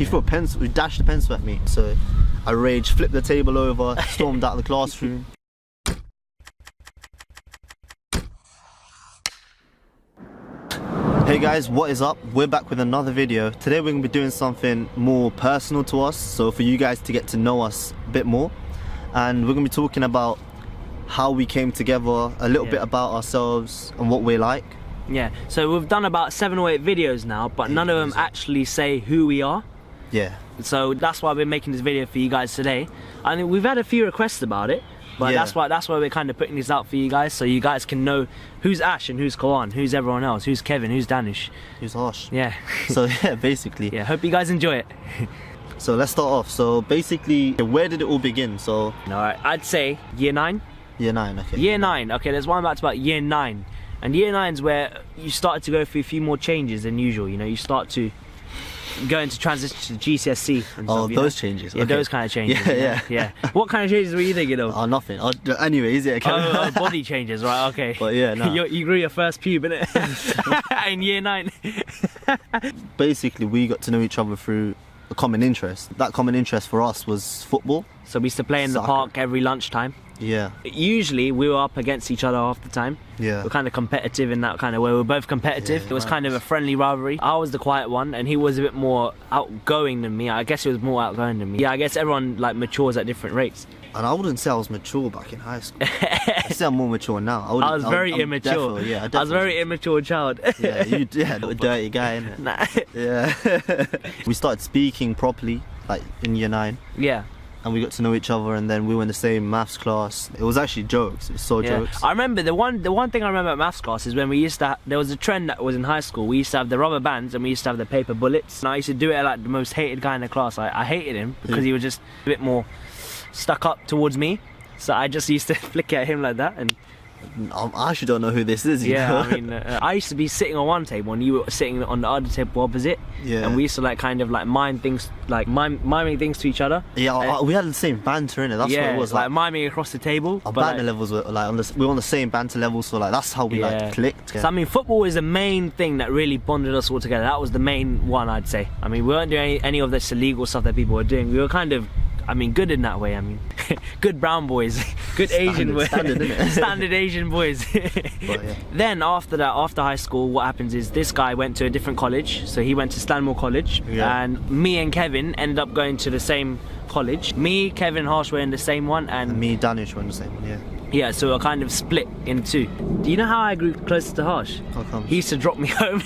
He threw a pencil, he dashed the pencil at me. So I raged, flipped the table over, stormed out of the classroom. Hey guys, what is up? We're back with another video. Today we're going to be doing something more personal to us, so for you guys to get to know us a bit more. And we're going to be talking about how we came together, a little bit about ourselves and what we're like. Yeah, so we've done about 7 or 8 videos now, but none of them actually say who we are. Yeah. So that's why we're making this video for you guys today. I mean, we've had a few requests about it, but that's why we're kind of putting this out for you guys, so you guys can know who's Ash and who's Kawan, who's everyone else, who's Kevin, who's Danish, who's Harsh. Yeah. So yeah, basically. Yeah, hope you guys enjoy it. So let's start off. So basically, where did it all begin? So alright, I'd say year 9. Year 9, okay. Year 9, okay, there's one about year 9. And year 9's where you started to go through a few more changes than usual, you know, you start to go into transition to GCSE and oh, stuff, those changes. Yeah, okay. Those kind of changes. Yeah. What kind of changes were you thinking of? Oh, nothing. Anyway, is it? Oh, body changes, right, okay. But yeah, no. You grew your first pube, innit? In year 9. Basically, we got to know each other through a common interest. That common interest for us was football. So we used to play in the park every lunchtime. Yeah. Usually we were up against each other half the time. Yeah. We're kind of competitive in that kind of way. We're both competitive. It was kind of a friendly rivalry. I was the quiet one and he was a bit more outgoing than me. I guess he was more outgoing than me. Yeah, I guess everyone like matures at different rates. And I wouldn't say I was mature back in high school. I say I'm more mature now. I was very immature. Yeah, I was a very immature child. Yeah, you a dirty guy, innit? Nah. Yeah. We started speaking properly, like in year 9. Yeah. And we got to know each other, and then we were in the same maths class. It was actually jokes. It was so jokes. I remember the one thing I remember about maths class is when we used to. There was a trend that was in high school. We used to have the rubber bands and we used to have the paper bullets. And I used to do it like the most hated guy in the class. I hated him because he was just a bit more stuck up towards me. So I just used to flick at him like that. And I actually don't know who this is. You know? I mean, I used to be sitting on one table and you were sitting on the other table opposite. Yeah. And we used to like kind of like miming things to each other. Yeah, we had the same banter in it. That's what it was. Like miming across the table. Our banter levels were like we were on the same banter level, so like that's how we like clicked. Yeah. So I mean, football is the main thing that really bonded us all together. That was the main one, I'd say. I mean, we weren't doing any of this illegal stuff that people were doing. We were kind of, I mean, good in that way. I mean, good brown boys, good Asian boys, standard Asian boys. But, yeah. Then after that, after high school, what happens is this guy went to a different college. So he went to Stanmore College, and me and Kevin ended up going to the same college. Me, Kevin, and Harsh were in the same one, and me, Danish were in the same one. Yeah. Yeah, so we're kind of split in 2. Do you know how I grew closer to Harsh? How come? He used to drop me home.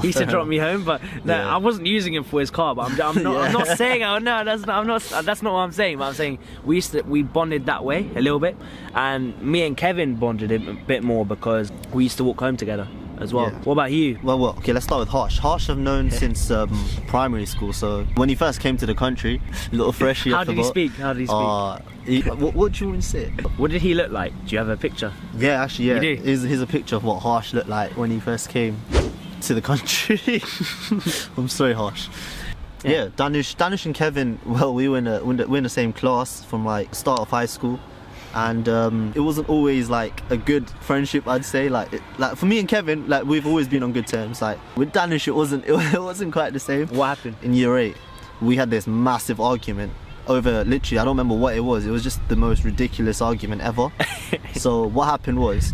He used to drop me home, but no, I wasn't using him for his car. But I'm not saying. Oh no, that's not what I'm saying. But I'm saying we bonded that way a little bit, and me and Kevin bonded a bit more because we used to walk home together as well. Yeah. What about you? Well, okay, let's start with Harsh. Harsh I've known since primary school. So when he first came to the country, little freshie. How did he speak? How did he speak? What do you want to say? What did he look like? Do you have a picture? Yeah, actually, yeah. You do? Here's a picture of what Harsh looked like when he first came to the country. I'm sorry, Harsh. Yeah, Danish and Kevin. Well, we were in the same class from like start of high school. And it wasn't always like a good friendship, I'd say. Like for me and Kevin, like we've always been on good terms. Like with Danish, it wasn't quite the same. What happened? In year 8, we had this massive argument over literally, I don't remember what it was. It was just the most ridiculous argument ever. So what happened was,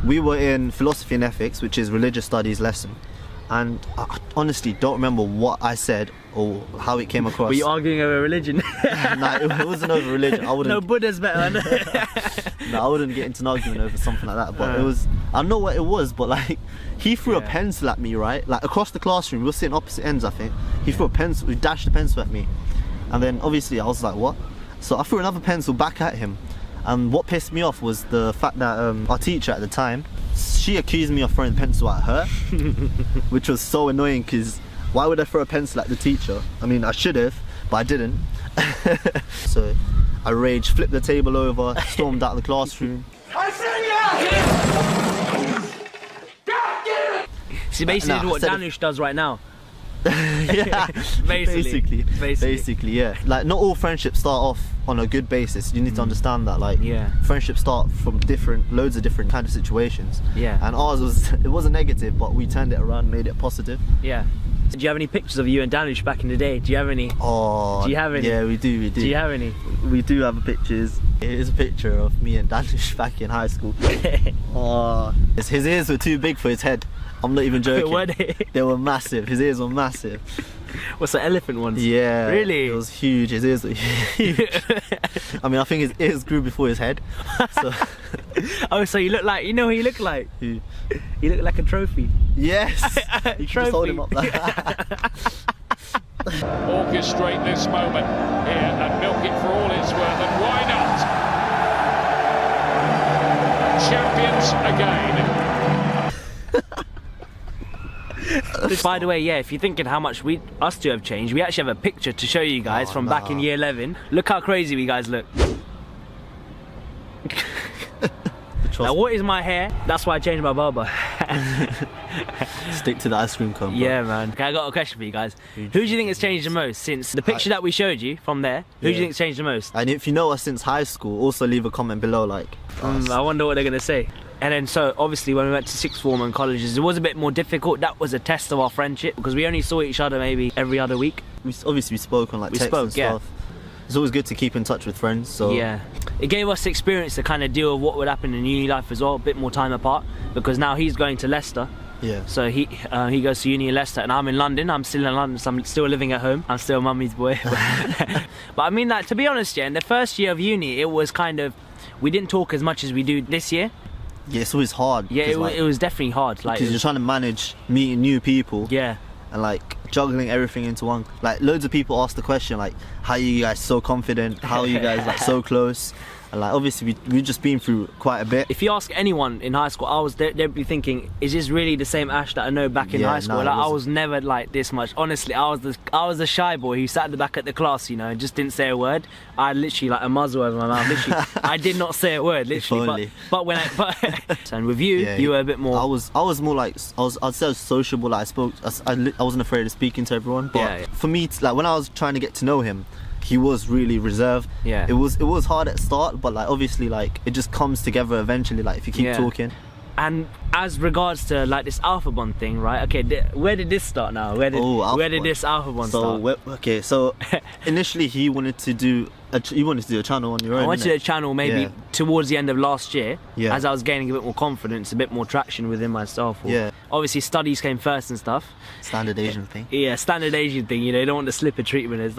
we were in philosophy and ethics, which is religious studies lesson. And I honestly don't remember what I said or how it came across. Were you arguing over religion? No, it wasn't over religion. I wouldn't. No, Buddha's better. No, I wouldn't get into an argument over something like that. But it was, I don't know what it was, but like he threw a pencil at me, right? Like across the classroom. We were sitting opposite ends, I think. He threw a pencil, he dashed the pencil at me. And then obviously I was like, what? So I threw another pencil back at him. And what pissed me off was the fact that our teacher at the time, she accused me of throwing a pencil at her, which was so annoying because why would I throw a pencil at the teacher? I mean, I should have, but I didn't. So I raged, flipped the table over, stormed out of the classroom. I said yeah! See, basically what Danish does right now. Yeah, basically, yeah. Like not all friendships start off on a good basis. You need to understand that. Like, friendships start from loads of different kind of situations. Yeah. And ours was, it wasn't negative, but we turned it around, made it positive. Yeah. Do you have any pictures of you and Danush back in the day? Do you have any? Oh, do you have any? Yeah, we do. Do you have any? We do have pictures. Here's a picture of me and Danush back in high school. Oh, his ears were too big for his head. I'm not even joking. Were they? They were massive. His ears were massive. What's the elephant ones? Yeah. Really? It was huge. His ears were huge. I mean, I think his ears grew before his head. So. Oh, so you look like, you know who you look like? Who? You look like a trophy. Yes. You can just hold him up like that. Orchestrate this moment here and milk it for all it's worth, and why not? Champions again. By the way, yeah, if you're thinking how much us two have changed, we actually have a picture to show you guys from back in year 11. Look how crazy we guys look. Now, what is my hair? That's why I changed my barber. Stick to the ice cream cone. Yeah, man. Okay, I got a question for you guys. Who do you think has changed the most since the picture that we showed you from there? Who do you think's changed the most? And if you know us since high school, also leave a comment below, like. I wonder what they're gonna say. And then, so obviously, when we went to sixth form and colleges, it was a bit more difficult. That was a test of our friendship because we only saw each other maybe every other week. We spoke on like text and stuff. It's always good to keep in touch with friends. So yeah, it gave us experience to kind of deal with what would happen in uni life as well. A bit more time apart because now he's going to Leicester. Yeah. So he goes to uni in Leicester, and I'm in London. I'm still in London, so I'm still living at home. I'm still mummy's boy. But I mean, like, to be honest, yeah, in the first year of uni, it was kind of, we didn't talk as much as we do this year. Yeah, it's always hard. Yeah, it was definitely hard. Like, because you're trying to manage meeting new people. Yeah. And like juggling everything into one. Like loads of people ask the question like, how are you guys so confident? How are you guys like so close? And like obviously we've just been through quite a bit. If you ask anyone in high school, they'd be thinking, is this really the same Ash that I know back in high school? Like, I was never like this much. Honestly, I was the shy boy who sat at the back at the class, you know, and just didn't say a word. I had literally like a muzzle over my mouth. Literally, I did not say a word. Literally, but when and with you, you were a bit more. I was more like I'd say I was sociable. Like I wasn't afraid of speaking to everyone. But for me, like when I was trying to get to know him, he was really reserved. Yeah. It was hard at start, but like obviously like it just comes together eventually. Like if you keep talking. And as regards to like this Alpha Bond thing, right? Okay, where did this start now? Where did this Alpha Bond start? Okay, so initially he wanted to do a channel on your own. I wanted a channel maybe towards the end of last year, Yeah. as I was gaining a bit more confidence, a bit more traction within myself. Yeah. Obviously studies came first and stuff. Standard Asian thing. Yeah, standard Asian thing, you know, you don't want the slipper treatment as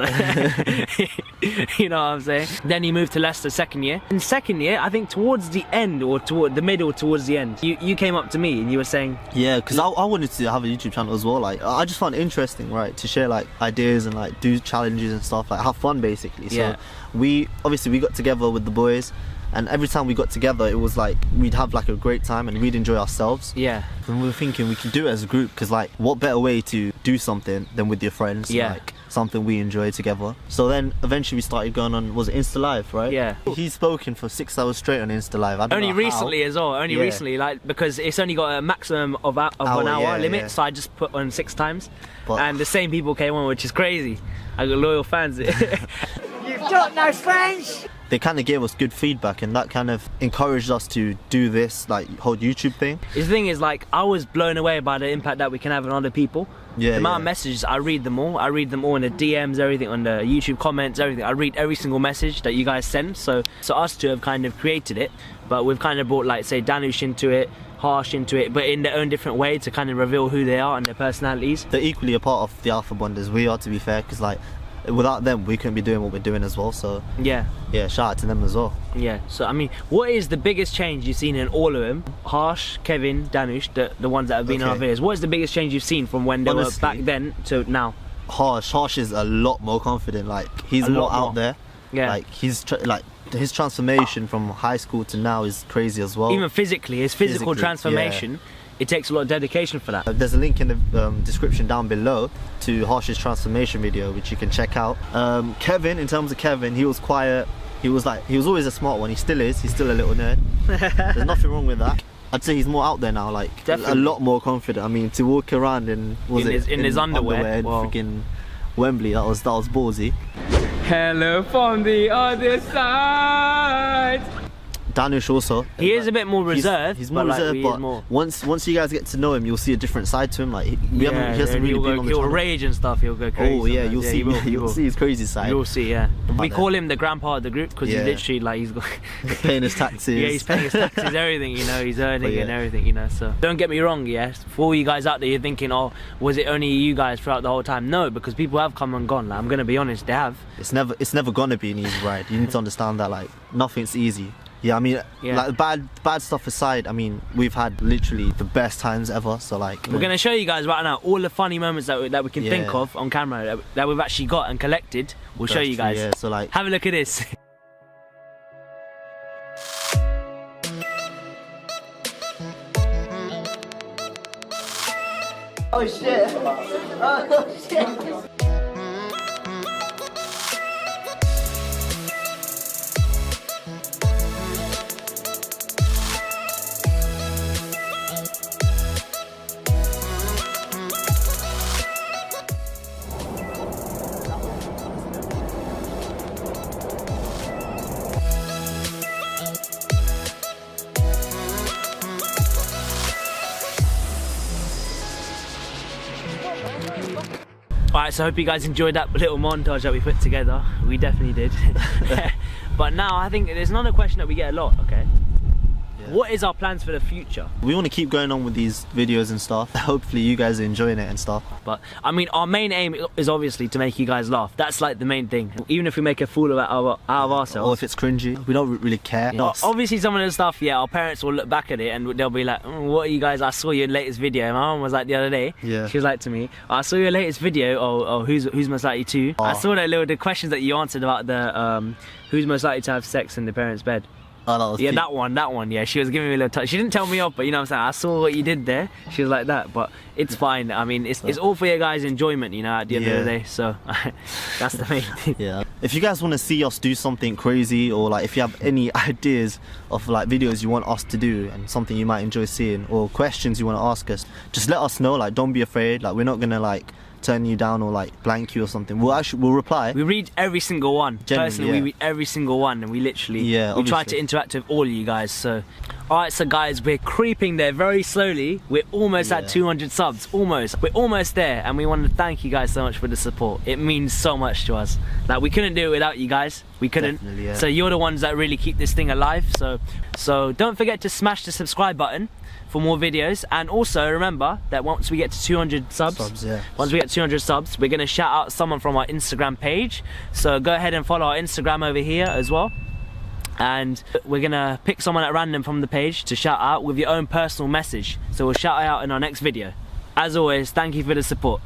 you know what I'm saying? Then he moved to Leicester second year. In second year, I think towards the end or toward the middle, towards the end, you came up to me and you were saying, yeah, because I wanted to have a YouTube channel as well. Like I just found it interesting, right, to share like ideas and like do challenges and stuff, like have fun basically. So we got together with the boys, and every time we got together it was like we'd have like a great time and we'd enjoy ourselves. Yeah. And we were thinking we could do it as a group, because like what better way to do something than with your friends. Like something we enjoy together. So then eventually we started going on, was it Insta Live, right? Yeah. He's spoken for 6 hours straight on Insta Live. I don't only know recently how. as well, recently, like, because it's only got a maximum of an hour limit, so I just put on 6 times. And the same people came on, which is crazy. I got loyal fans. You've got no friends! They kind of gave us good feedback, and that kind of encouraged us to do this like whole YouTube thing. The thing is, like, I was blown away by the impact that we can have on other people. The amount of messages, I read them all. I read them all in the DMs, everything, on the YouTube comments, everything. I read every single message that you guys send. So us two have kind of created it, but we've kind of brought, like, say, Danush into it, Harsh into it, but in their own different way to kind of reveal who they are and their personalities. They're equally a part of the Alpha Bond as we are, to be fair, because like without them we couldn't be doing what we're doing as well. So yeah, shout out to them as well. Yeah, so I mean, what is the biggest change you've seen in all of them? Harsh, Kevin, Danush, the ones that have been in our videos. What is the biggest change you've seen from when they were back then to now? Harsh is a lot more confident. Like, he's more out there. Yeah, like his transformation from high school to now is crazy as well. Even physically, his physical transformation, it takes a lot of dedication for that. There's a link in the description down below to Harsh's transformation video, which you can check out. Kevin, in terms of Kevin, he was quiet. He was always a smart one. He still is. He's still a little nerd. There's nothing wrong with that. I'd say he's more out there now, like a lot more confident. I mean, to walk around in his underwear in freaking Wembley, that was ballsy. Hello from the other side. Danish also. He is a bit more reserved. He's more but, reserved, like, but once you guys get to know him, you'll see a different side to him. Like he hasn't really been on the he'll channel. rage and stuff. He'll go crazy. Oh yeah, sometimes. you'll see. He will. You'll see his crazy side. You'll see, yeah. We But, call him the grandpa of the group because Yeah. he's literally like he's got paying his taxes. yeah, he's paying his taxes, everything, you know, he's earning But, yeah. and everything, you know. So don't get me wrong, yes. For all you guys out there, you're thinking, oh, was it only you guys throughout the whole time? No, because people have come and gone. Like, I'm gonna be honest, they have. It's never gonna be an easy ride. You need to understand that like nothing's easy. Yeah, I mean, Yeah. like bad stuff aside, I mean, we've had literally the best times ever. So like, We're gonna show you guys right now all the funny moments that we can think Yeah. of on camera that we've actually got and collected. We'll show you guys. Yeah, so like, Have a look at this. oh shit! Oh shit! Alright, so I hope you guys enjoyed that little montage that we put together. We definitely did. But now I think there's another question that we get a lot, okay? Yeah. What is our plans for the future? We want to keep going on with these videos and stuff. Hopefully you guys are enjoying it and stuff. But I mean, our main aim is obviously to make you guys laugh. That's like the main thing. Even if we make a fool of ourselves. Or if it's cringy, we don't really care. Yeah. Obviously some of the stuff, yeah, our parents will look back at it and they'll be like, what are you guys, I saw your latest video. My mum was like the other day, Yeah. she was like to me, I saw your latest video of who's most likely to. I saw the questions that you answered about the who's most likely to have sex in the parents' bed. Oh, that was Yeah, peak. that one, yeah. She was giving me a little touch. She didn't tell me off, but you know what I'm saying? I saw what you did there. She was like that, but it's fine. I mean, it's all for your guys' enjoyment, you know, at the end of the Yeah. day. So, that's the main thing. Yeah. If you guys want to see us do something crazy, or like if you have any ideas of like videos you want us to do and something you might enjoy seeing, or questions you want to ask us, just let us know. Like, don't be afraid. Like, we're not gonna like turn you down or like blank you or something. We'll reply. We read every single one. Genuinely, Personally, we yeah. read every single one, and we literally Yeah, we try to obviously. interact with all of you guys. So, alright, so guys, we're creeping there very slowly. We're almost at Yeah. 200 subs. Almost. We're almost there, and we want to thank you guys so much for the support. It means so much to us. Like, we couldn't do it without you guys. We couldn't. Definitely, yeah. So you're the ones that really keep this thing alive. So don't forget to smash the subscribe button for more videos, and also remember that once we get to 200 subs, Yeah. once we get 200 subs, we're gonna shout out someone from our Instagram page. So go ahead and follow our Instagram over here as well, and we're gonna pick someone at random from the page to shout out with your own personal message. So we'll shout it out in our next video. As always, thank you for the support.